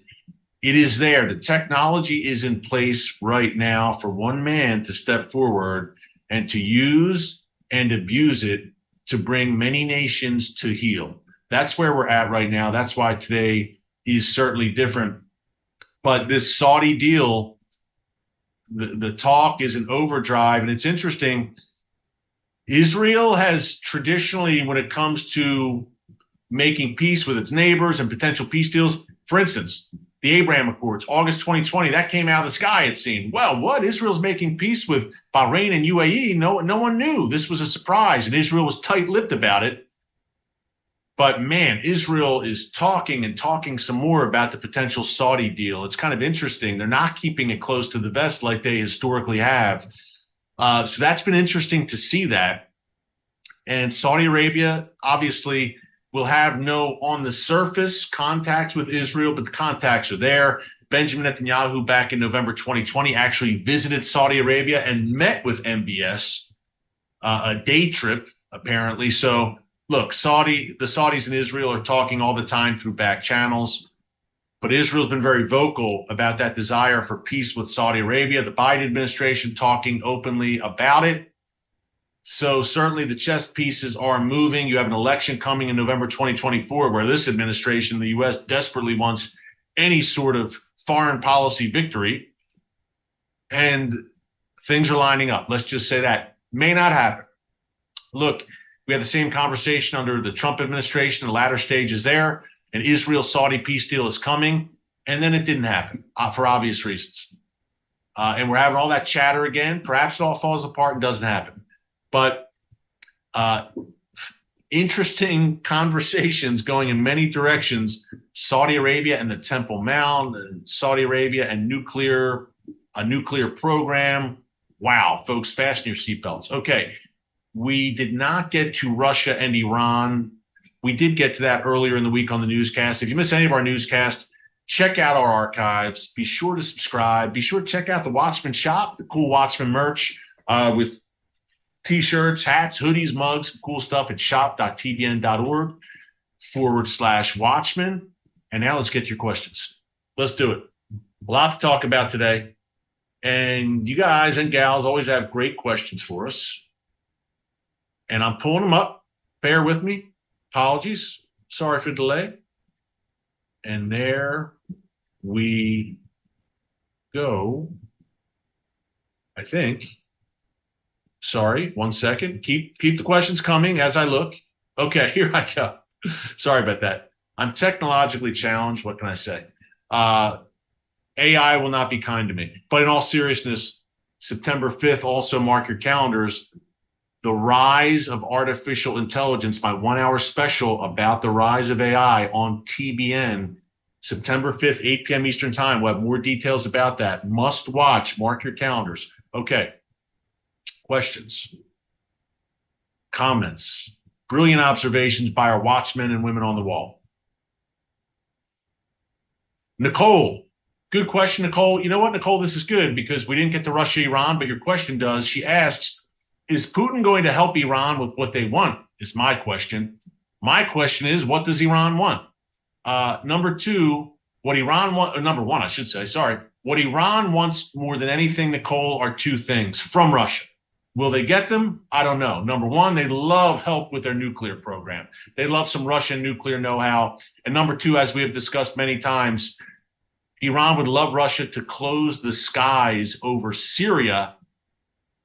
it is there. The technology is in place right now for one man to step forward and to use and abuse it to bring many nations to heel. That's where we're at right now. That's why today is certainly different. But this Saudi deal, the talk is an overdrive, and it's interesting. Israel has traditionally, when it comes to making peace with its neighbors and potential peace deals, for instance, the Abraham Accords, August 2020, that came out of the sky, it seemed. Well, what? Israel's making peace with Bahrain and UAE? No one knew. This was a surprise, and Israel was tight-lipped about it. But, man, Israel is talking and talking some more about the potential Saudi deal. It's kind of interesting. They're not keeping it close to the vest like they historically have. So that's been interesting to see that. And Saudi Arabia, obviously, will have no on the surface contacts with Israel, but the contacts are there. Benjamin Netanyahu back in November 2020 actually visited Saudi Arabia and met with MBS, a day trip, apparently. So look, the Saudis and Israel are talking all the time through back channels, but Israel's been very vocal about that desire for peace with Saudi Arabia. The Biden administration talking openly about it. So certainly the chess pieces are moving. You have an election coming in November 2024 where this administration, the U.S., desperately wants any sort of foreign policy victory. And things are lining up. Let's just say that. May not happen. Look, we had the same conversation under the Trump administration. The latter stage is there. An Israel-Saudi peace deal is coming. And then it didn't happen for obvious reasons. And we're having all that chatter again. Perhaps it all falls apart and doesn't happen. But interesting conversations going in many directions. Saudi Arabia and the Temple Mount, and Saudi Arabia and a nuclear program. Wow, folks, fasten your seatbelts. Okay, we did not get to Russia and Iran. We did get to that earlier in the week on the newscast. If you miss any of our newscasts, check out our archives. Be sure to subscribe. Be sure to check out the Watchman shop, the cool Watchman merch with T-shirts, hats, hoodies, mugs, some cool stuff at shop.tbn.org/Watchman. And now let's get to your questions. Let's do it. A lot to talk about today. And you guys and gals always have great questions for us. And I'm pulling them up. Bear with me. Apologies. Sorry for the delay. And there we go. I think. Sorry, 1 second. Keep the questions coming as I look. Okay, here I go. Sorry about that. I'm technologically challenged. What can I say? AI will not be kind to me. But in all seriousness, September 5th, also mark your calendars. The Rise of Artificial Intelligence, my 1 hour special about the rise of AI on TBN, September 5th, 8 p.m. Eastern Time. We'll have more details about that. Must watch. Mark your calendars. Okay. Questions, comments, brilliant observations by our watchmen and women on the wall. Nicole, good question, Nicole. You know what, Nicole, this is good because we didn't get to Russia, Iran, but your question does. She asks, is Putin going to help Iran with what they want? Is my question. My question is, what does Iran want? Number two, what Iran want, or number one, I should say, sorry. What Iran wants more than anything, Nicole, are two things from Russia. Will they get them? I don't know. Number one, they love help with their nuclear program. They love some Russian nuclear know-how. And number two, as we have discussed many times, Iran would love Russia to close the skies over Syria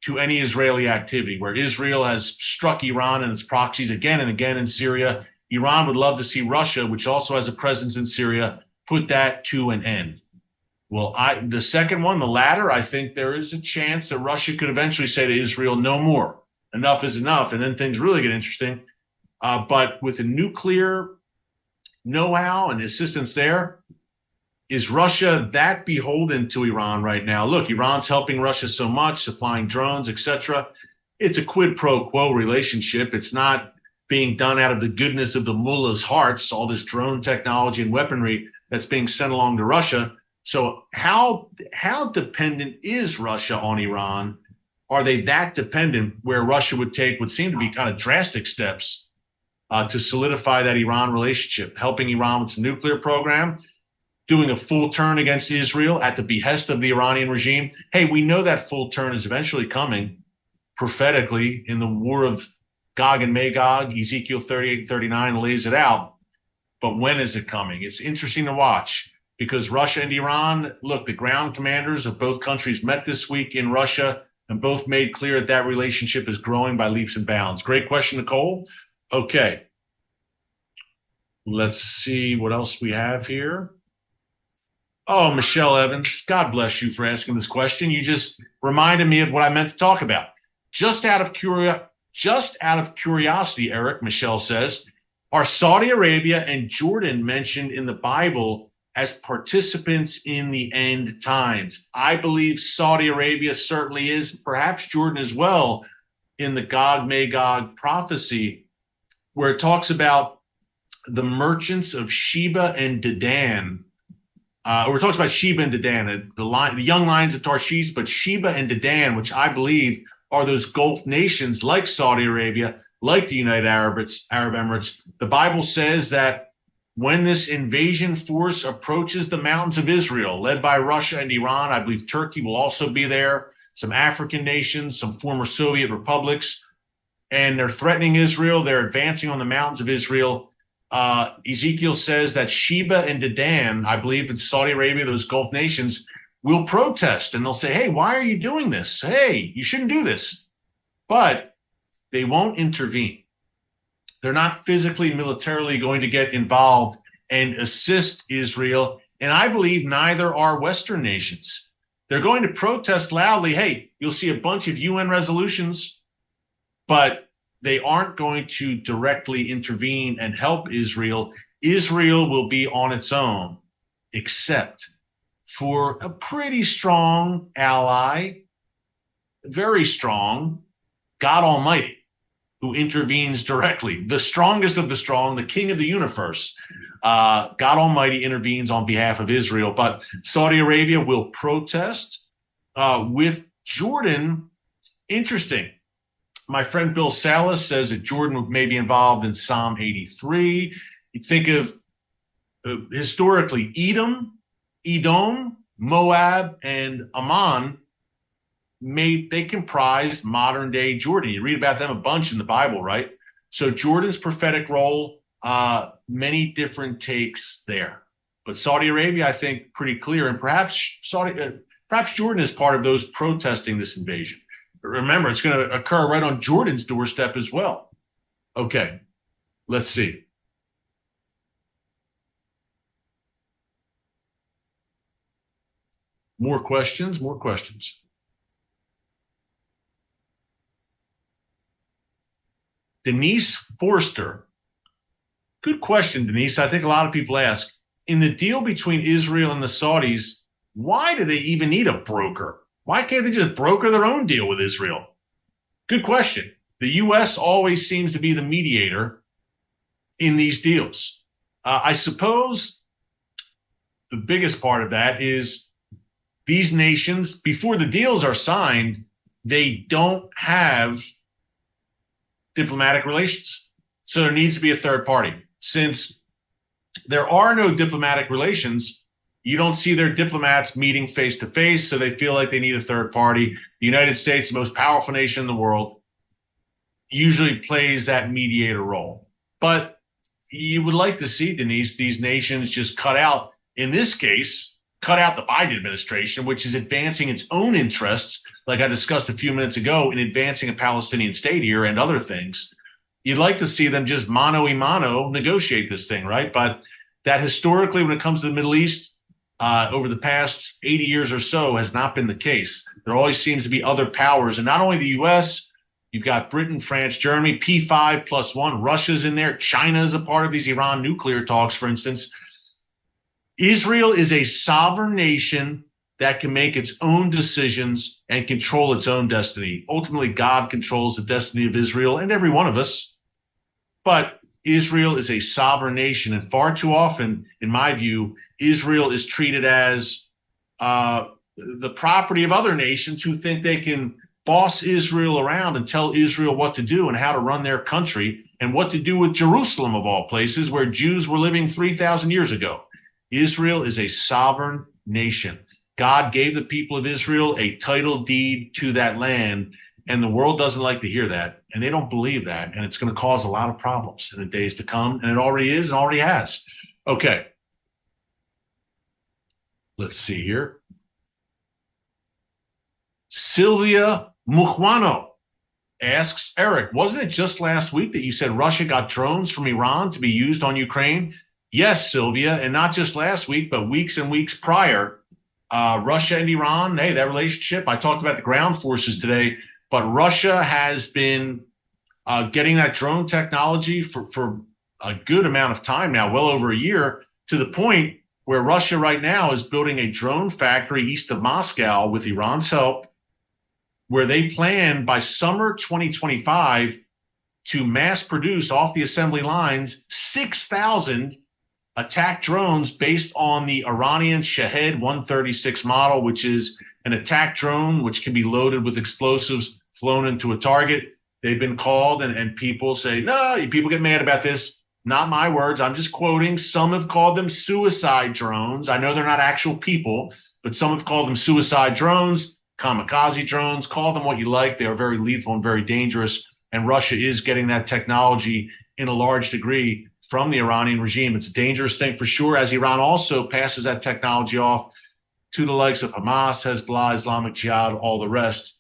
to any Israeli activity. Where Israel has struck Iran and its proxies again and again in Syria, Iran would love to see Russia, which also has a presence in Syria, put that to an end. Well, the second one, the latter, I think there is a chance that Russia could eventually say to Israel, no more. Enough is enough. And then things really get interesting. But with a nuclear know-how and assistance there. Is Russia that beholden to Iran right now? Look, Iran's helping Russia so much, supplying drones, etc. It's a quid pro quo relationship. It's not being done out of the goodness of the mullahs' hearts, all this drone technology and weaponry that's being sent along to Russia. So how dependent is Russia on Iran? Are they that dependent where Russia would take what seem to be kind of drastic steps to solidify that Iran relationship, helping Iran with its nuclear program, doing a full turn against Israel at the behest of the Iranian regime? Hey, we know that full turn is eventually coming prophetically in the war of Gog and Magog. Ezekiel 38 and 39 lays it out. But when is it coming? It's interesting to watch because Russia and Iran, look, the ground commanders of both countries met this week in Russia and both made clear that that relationship is growing by leaps and bounds. Great question, Nicole. Okay. Let's see what else we have here. Oh, Michelle Evans, God bless you for asking this question. You just reminded me of what I meant to talk about. Just out of curiosity, Eric, Michelle says, are Saudi Arabia and Jordan mentioned in the Bible as participants in the end times? I believe Saudi Arabia certainly is, perhaps Jordan as well, in the Gog-Magog prophecy, where it talks about the merchants of Sheba and Dedan. Or it talks about Sheba and Dedan, the young lions of Tarshish, but Sheba and Dedan, which I believe are those Gulf nations like Saudi Arabia, like the United Arab Emirates. The Bible says that when this invasion force approaches the mountains of Israel, led by Russia and Iran, I believe Turkey will also be there, some African nations, some former Soviet republics, and they're threatening Israel. They're advancing on the mountains of Israel. Ezekiel says that Sheba and Dedan, I believe in Saudi Arabia, those Gulf nations, will protest and they'll say, hey, why are you doing this? Hey, you shouldn't do this. But they won't intervene. They're not physically, militarily going to get involved and assist Israel. And I believe neither are Western nations. They're going to protest loudly. Hey, you'll see a bunch of UN resolutions, but they aren't going to directly intervene and help Israel. Israel will be on its own, except for a pretty strong ally, very strong, God Almighty, who intervenes directly. The strongest of the strong, the king of the universe. God Almighty intervenes on behalf of Israel. But Saudi Arabia will protest. With Jordan, interesting. My friend Bill Salas says that Jordan may be involved in Psalm 83. You think of historically Edom, Moab, and Ammon. They comprised modern day Jordan. You read about them a bunch in the Bible, right? So Jordan's prophetic role, many different takes there. But Saudi Arabia, I think, pretty clear, and perhaps Jordan is part of those protesting this invasion. Remember, it's going to occur right on Jordan's doorstep as well. Okay, let's see. More questions. Denise Forster. Good question, Denise. I think a lot of people ask, in the deal between Israel and the Saudis, why do they even need a broker? Why can't they just broker their own deal with Israel? Good question. The U.S. always seems to be the mediator in these deals. I suppose the biggest part of that is these nations, before the deals are signed, they don't have diplomatic relations. So there needs to be a third party. Since there are no diplomatic relations, you don't see their diplomats meeting face to face, so they feel like they need a third party. The United States, the most powerful nation in the world, usually plays that mediator role. But you would like to see, Denise, these nations just cut out, in this case, cut out the Biden administration, which is advancing its own interests, like I discussed a few minutes ago, in advancing a Palestinian state here and other things. You'd like to see them just mano a mano negotiate this thing, right? But that historically, when it comes to the Middle East, over the past 80 years or so has not been the case. There always seems to be other powers, and not only the U.S., You've got Britain, France, Germany, P5 plus one. Russia's in there. China is a part of these Iran nuclear talks, for instance. Israel is a sovereign nation that can make its own decisions and control its own destiny. Ultimately, God controls the destiny of Israel and every one of us. But Israel is a sovereign nation. And far too often, in my view, Israel is treated as the property of other nations who think they can boss Israel around and tell Israel what to do and how to run their country and what to do with Jerusalem, of all places, where Jews were living 3,000 years ago. Israel is a sovereign nation. God gave the people of Israel a title deed to that land, and the world doesn't like to hear that, and they don't believe that, and it's going to cause a lot of problems in the days to come, and it already is and already has. Okay. Let's see here. Sylvia Mukhwano asks, Eric, wasn't it just last week that you said Russia got drones from Iran to be used on Ukraine? Yes, Sylvia, and not just last week, but weeks and weeks prior. Russia and Iran, hey, that relationship, I talked about the ground forces today, but Russia has been getting that drone technology for a good amount of time now, well over a year, to the point where Russia right now is building a drone factory east of Moscow with Iran's help, where they plan by summer 2025 to mass produce off the assembly lines 6,000 attack drones based on the Iranian Shahed 136 model, which is an attack drone which can be loaded with explosives, flown into a target. They've been called, and people say, no, people get mad about this. Not my words. I'm just quoting. Some have called them suicide drones. I know they're not actual people, but some have called them suicide drones, kamikaze drones. Call them what you like. They are very lethal and very dangerous. And Russia is getting that technology in a large degree from the Iranian regime. It's a dangerous thing for sure, as Iran also passes that technology off to the likes of Hamas, Hezbollah, Islamic Jihad, all the rest.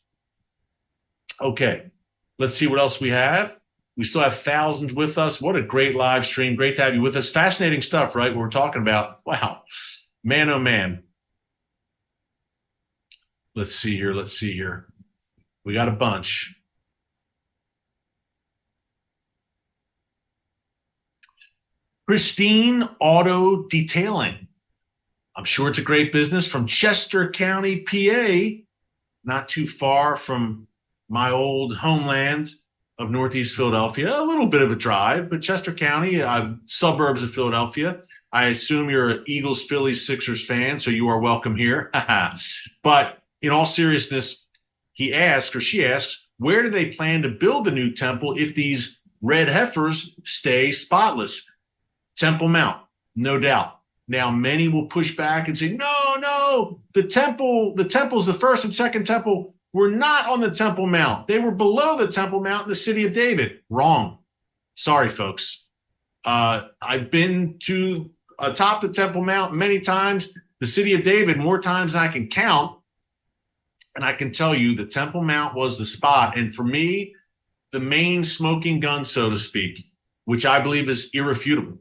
Okay, let's see what else we have. We still have thousands with us. What a great live stream. Great to have you with us. Fascinating stuff, right? What we're talking about. Wow. Man, oh, man. Let's see here. Let's see here. We got a bunch. Christine Auto Detailing. I'm sure it's a great business from Chester County, PA, not too far from my old homeland of Northeast Philadelphia. A little bit of a drive, but Chester County, suburbs of Philadelphia. I assume you're an Eagles, Phillies, Sixers fan, so you are welcome here. But in all seriousness, he asks, or she asks, where do they plan to build the new temple if these red heifers stay spotless? Temple Mount, no doubt. Now, many will push back and say, no, the temples, the first and second temple were not on the Temple Mount. They were below the Temple Mount in the city of David. Wrong. Sorry, folks. I've been to atop the Temple Mount many times, the city of David more times than I can count. And I can tell you the Temple Mount was the spot. And for me, the main smoking gun, so to speak, which I believe is irrefutable,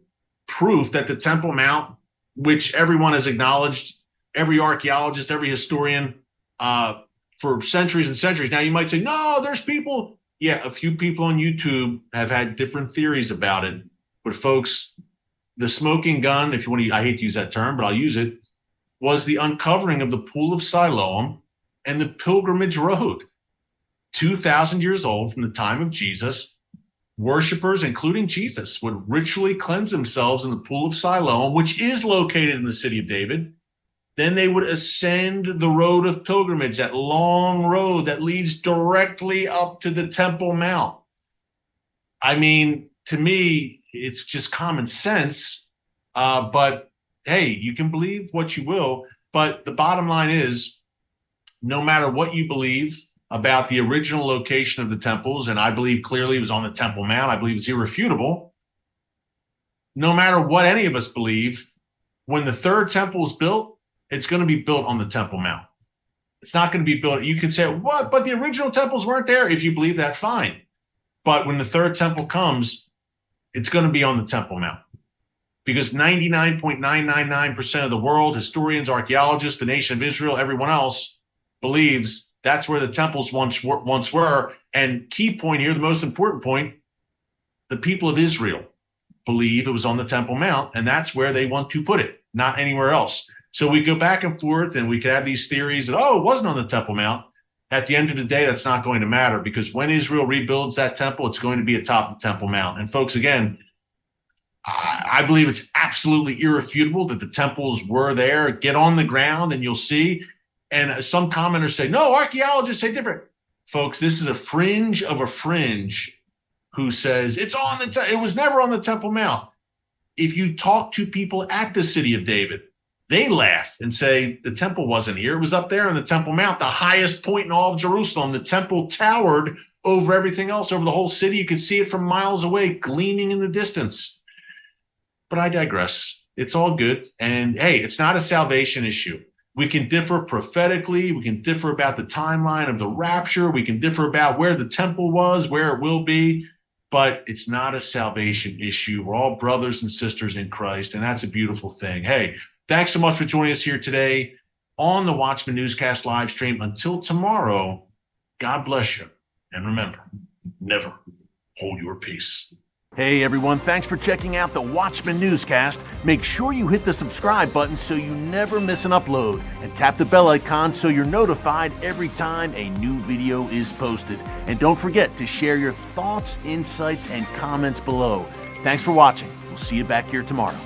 proof that the Temple Mount, which everyone has acknowledged, every archaeologist, every historian, for centuries and centuries. Now, you might say, no, there's people. Yeah, a few people on YouTube have had different theories about it. But folks, the smoking gun, if you want to, I hate to use that term, but I'll use it, was the uncovering of the Pool of Siloam and the Pilgrimage Road. 2,000 years old from the time of Jesus, worshipers, including Jesus, would ritually cleanse themselves in the Pool of Siloam, which is located in the city of David. Then they would ascend the road of pilgrimage, that long road that leads directly up to the Temple Mount. I mean, to me, it's just common sense. But hey, you can believe what you will. But the bottom line is, no matter what you believe about the original location of the temples, and I believe clearly it was on the Temple Mount, I believe it's irrefutable. No matter what any of us believe, when the third temple is built, it's going to be built on the Temple Mount. It's not going to be built. You could say, what? But the original temples weren't there. If you believe that, fine. But when the third temple comes, it's going to be on the Temple Mount. Because 99.999% of the world, historians, archaeologists, the nation of Israel, everyone else, believes That's where the temples once were. And key point here, the most important point, the people of Israel believe it was on the Temple Mount, and that's where they want to put it, not anywhere else. So we go back and forth, and we could have these theories that, it wasn't on the Temple Mount. At the end of the day, that's not going to matter, because when Israel rebuilds that temple, it's going to be atop the Temple Mount. And folks, again, I believe it's absolutely irrefutable that the temples were there. Get on the ground and you'll see. And some commenters say, no, archaeologists say different. Folks, this is a fringe of a fringe who says it was never on the Temple Mount. If you talk to people at the city of David, they laugh and say the temple wasn't here. It was up there on the Temple Mount, the highest point in all of Jerusalem. The temple towered over everything else, over the whole city. You could see it from miles away, gleaming in the distance. But I digress. It's all good. And hey, it's not a salvation issue. We can differ prophetically. We can differ about the timeline of the rapture. We can differ about where the temple was, where it will be. But it's not a salvation issue. We're all brothers and sisters in Christ, and that's a beautiful thing. Hey, thanks so much for joining us here today on the Watchman Newscast live stream. Until tomorrow, God bless you. And remember, never hold your peace. Hey everyone, thanks for checking out the Watchman Newscast. Make sure you hit the subscribe button so you never miss an upload, and tap the bell icon so you're notified every time a new video is posted. And don't forget to share your thoughts, insights, and comments below. Thanks for watching. We'll see you back here tomorrow.